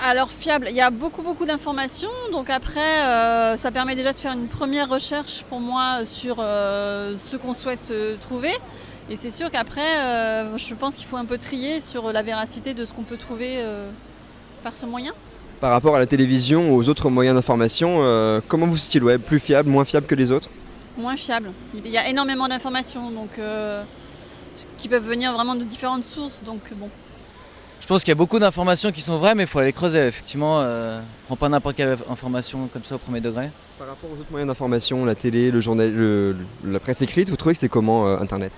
Alors fiable, il y a beaucoup d'informations, donc après ça permet déjà de faire une première recherche pour moi sur ce qu'on souhaite trouver. Et c'est sûr qu'après, je pense qu'il faut un peu trier sur la véracité de ce qu'on peut trouver par ce moyen. Par rapport à la télévision ou aux autres moyens d'information, comment vous situez le web? Plus fiable, moins fiable que les autres? Moins fiable. Il y a énormément d'informations donc, qui peuvent venir vraiment de différentes sources. Donc, bon. Je pense qu'il y a beaucoup d'informations qui sont vraies, mais il faut aller creuser. Effectivement, prends pas n'importe quelle information comme ça au premier degré. Par rapport aux autres moyens d'information, la télé, le journal, la presse écrite, vous trouvez que c'est comment Internet?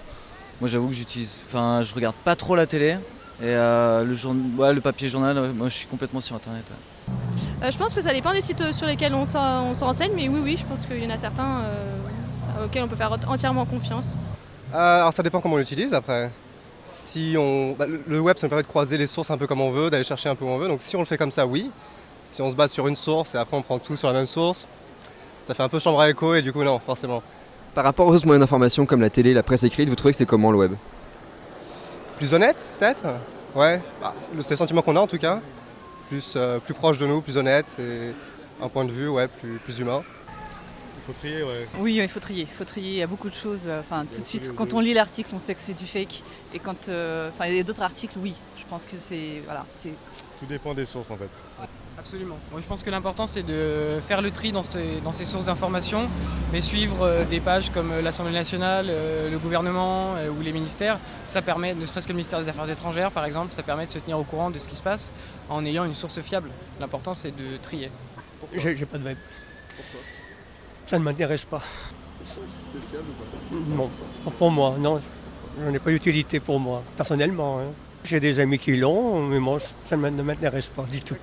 Moi, j'avoue que je regarde pas trop la télé. Et le papier journal, moi je suis complètement sur internet. Ouais. Je pense que ça dépend des sites sur lesquels on se renseigne, mais oui, je pense qu'il y en a certains auxquels on peut faire entièrement confiance. Alors ça dépend comment on l'utilise après. Le web ça nous permet de croiser les sources un peu comme on veut, d'aller chercher un peu où on veut, donc si on le fait comme ça, oui. Si on se base sur une source et après on prend tout sur la même source, ça fait un peu chambre à écho et du coup non, forcément. Par rapport aux autres moyens d'information comme la télé, la presse écrite, vous trouvez que c'est comment le web? Plus honnête peut-être. Ouais, c'est le sentiment qu'on a en tout cas. Plus proche de nous, plus honnête, c'est un point de vue plus humain. Il faut trier, ouais. Oui, il faut trier. Il faut trier. Il y a beaucoup de choses. Tout de suite, quand on lit l'article, on sait que c'est du fake. Et quand, il y a d'autres articles, oui. Je pense que c'est, Tout dépend des sources en fait. Absolument. Moi, je pense que l'important c'est de faire le tri dans ces sources d'informations, mais suivre des pages comme l'Assemblée nationale, le gouvernement ou les ministères. Ça permet, ne serait-ce que le ministère des Affaires étrangères par exemple, ça permet de se tenir au courant de ce qui se passe en ayant une source fiable. L'important c'est de trier. J'ai pas de web. Pourquoi? Ça ne m'intéresse pas. C'est fiable ou pas? Non, pas pour moi, non. J'en ai pas d'utilité pour moi, personnellement. Hein. J'ai des amis qui l'ont, mais moi, ça ne m'intéresse pas du tout.